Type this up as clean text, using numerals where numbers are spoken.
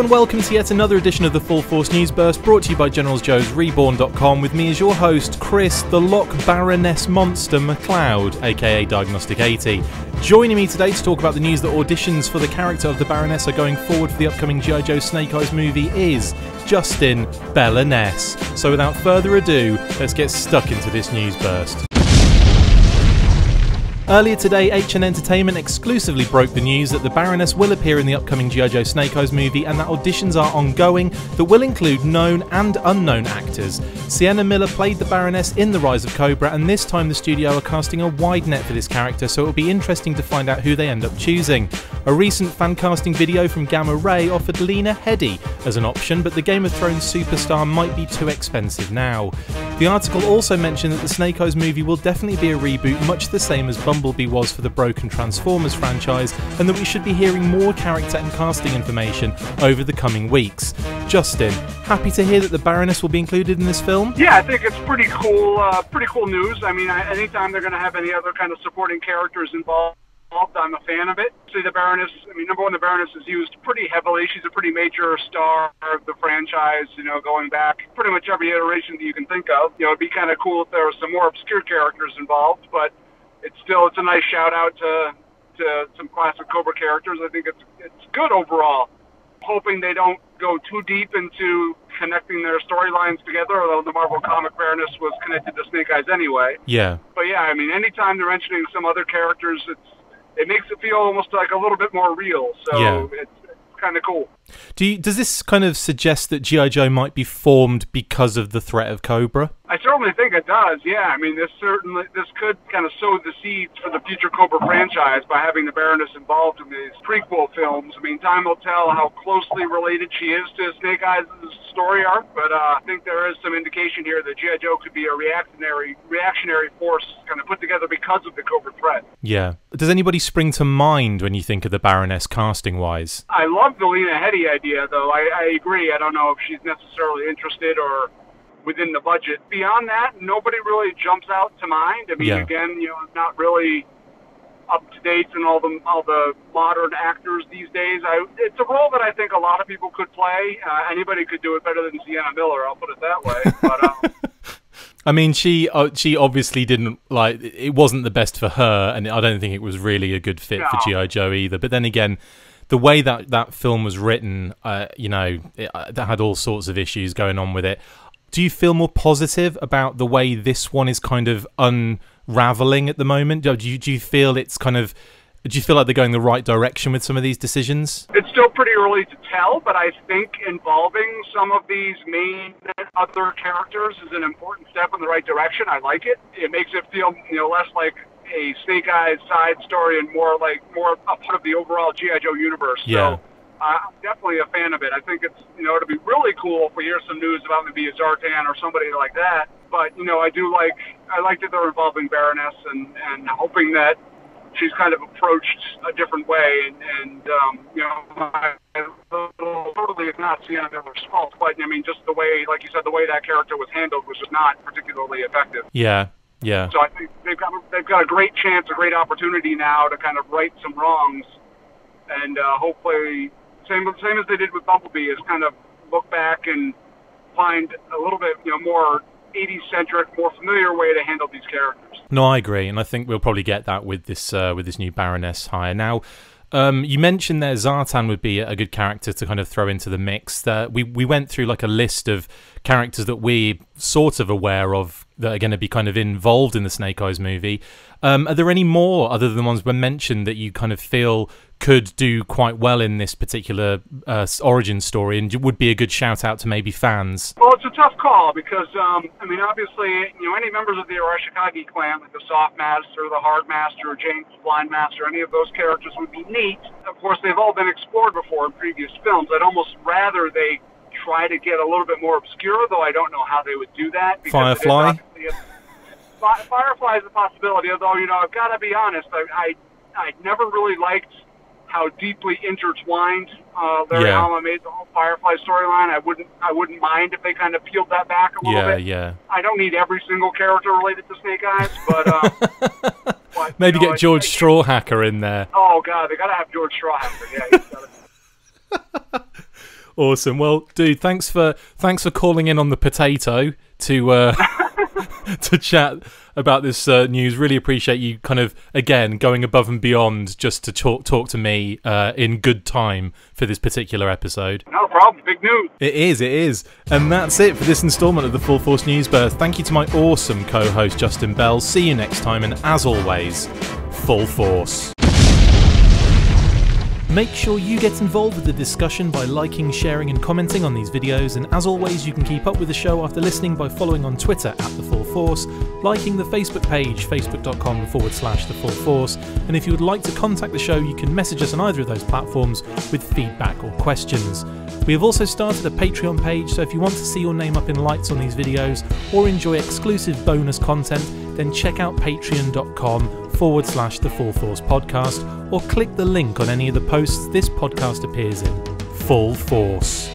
and welcome to yet another edition of the Full Force News Burst, brought to you by GeneralsJoesReborn.com, with me as your host, Chris, the Loch Baroness Monster McLeod, aka Diagnostic 80. Joining me today to talk about the news that auditions for the character of the Baroness are going forward for the upcoming G.I. Joe Snake Eyes movie is Justin Belloness. So without further ado, let's get stuck into this news burst. Earlier today, HN Entertainment exclusively broke the news that the Baroness will appear in the upcoming G.I. Joe Snake Eyes movie and that auditions are ongoing that will include known and unknown actors. Sienna Miller played the Baroness in The Rise of Cobra, and this time the studio are casting a wide net for this character, so it'll be interesting to find out who they end up choosing. A recent fan casting video from Gamma Ray offered Lena Headey as an option, but the Game of Thrones superstar might be too expensive now. The article also mentioned that the Snake Eyes movie will definitely be a reboot, much the same as Bumblebee was for the broken Transformers franchise, and that we should be hearing more character and casting information over the coming weeks. Justin, happy to hear that the Baroness will be included in this film? Yeah, I think it's pretty cool news. I mean, anytime they're going to have any other kind of supporting characters involved, I'm a fan of it. See, the Baroness, I mean, number one, the Baroness is used pretty heavily. She's a pretty major star of the franchise, going back pretty much every iteration that you can think of. It'd be kind of cool if there were some more obscure characters involved, but it's a nice shout out to some classic Cobra characters. I think it's good overall. Hoping they don't go too deep into connecting their storylines together, although the Marvel comic Baroness was connected to Snake Eyes anyway. Yeah. But yeah, I mean, anytime they're mentioning some other characters, it makes it feel almost like a little bit more real. So yeah. It's kind of cool. Does this kind of suggest that G.I. Joe might be formed because of the threat of Cobra? I certainly think it does, yeah. I mean, this could kind of sow the seeds for the future Cobra franchise by having the Baroness involved in these prequel films. I mean, time will tell how closely related she is to Snake Eyes' story arc, but I think there is some indication here that G.I. Joe could be a reactionary force kind of put together because of the Cobra threat. Yeah. Does anybody spring to mind when you think of the Baroness casting-wise? I love the Lena Headey idea, though. I agree. I don't know if she's necessarily interested or within the budget. Beyond that, nobody really jumps out to mind. I mean, again, not really up to date in all the modern actors these days. It's a role that I think a lot of people could play. Anybody could do it better than Sienna Miller, I'll put it that way. But I mean, she obviously didn't, it wasn't the best for her, and I don't think it was really a good fit for G.I. Joe either. But then again, the way that film was written, that had all sorts of issues going on with it. Do you feel more positive about the way this one is kind of unraveling at the moment? Do you feel it's kind of... Do you feel like they're going the right direction with some of these decisions? It's still pretty early to tell, but I think involving some of these main other characters is an important step in the right direction. I like it. It makes it feel, less like a Snake Eyes side story and more a part of the overall G.I. Joe universe. Yeah. So I'm definitely a fan of it. I think it's, it'll be really cool if we hear some news about maybe a Zartan or somebody like that. But, I like that they're involving Baroness and hoping that she's kind of approached a different way, and totally it's not Sienna Miller's fault, but I mean, just the way, like you said, the way that character was handled was just not particularly effective. Yeah. So I think they've got a great chance, a great opportunity now to kind of right some wrongs, and hopefully, same as they did with Bumblebee, is kind of look back and find a little bit, more 80s-centric, more familiar way to handle these characters. No, I agree, and I think we'll probably get that with this new Baroness hire. Now, you mentioned there Zartan would be a good character to kind of throw into the mix. We went through like a list of characters that we're sort of aware of that are going to be kind of involved in the Snake Eyes movie. Are there any more, other than the ones we mentioned, that you kind of feel could do quite well in this particular origin story and would be a good shout out to maybe fans? Well, it's a tough call because, obviously, any members of the Arashikage clan, like the Soft Master, the Hard Master, James the Blind Master, any of those characters would be neat. Of course, they've all been explored before in previous films. I'd almost rather they try to get a little bit more obscure, though I don't know how they would do that. Firefly? Firefly is a possibility, although, I've got to be honest, I never really liked how deeply intertwined Larry Hama made the whole Firefly storyline. I wouldn't mind if they kind of peeled that back a little bit. Yeah. I don't need every single character related to Snake Eyes, but maybe get George Strawhacker in there. Oh God, they gotta have George Strawhacker. Yeah, he's gotta. Awesome. Well, dude, thanks for calling in on the potato to to chat about this news. Really appreciate you kind of, again, going above and beyond just to talk to me in good time for this particular episode. No problem. Big news. It is. And that's it for this instalment of the Full Force Newsburst. Thank you to my awesome co-host, Justin Bell. See you next time, and as always, Full Force. Make sure you get involved with the discussion by liking, sharing and commenting on these videos, and as always you can keep up with the show after listening by following on Twitter @The Full Force, liking the Facebook page facebook.com/The Full Force, and if you would like to contact the show you can message us on either of those platforms with feedback or questions. We have also started a Patreon page, so if you want to see your name up in lights on these videos or enjoy exclusive bonus content, then check out patreon.com/The Full Force Podcast, or click the link on any of the posts this podcast appears in. Full Force.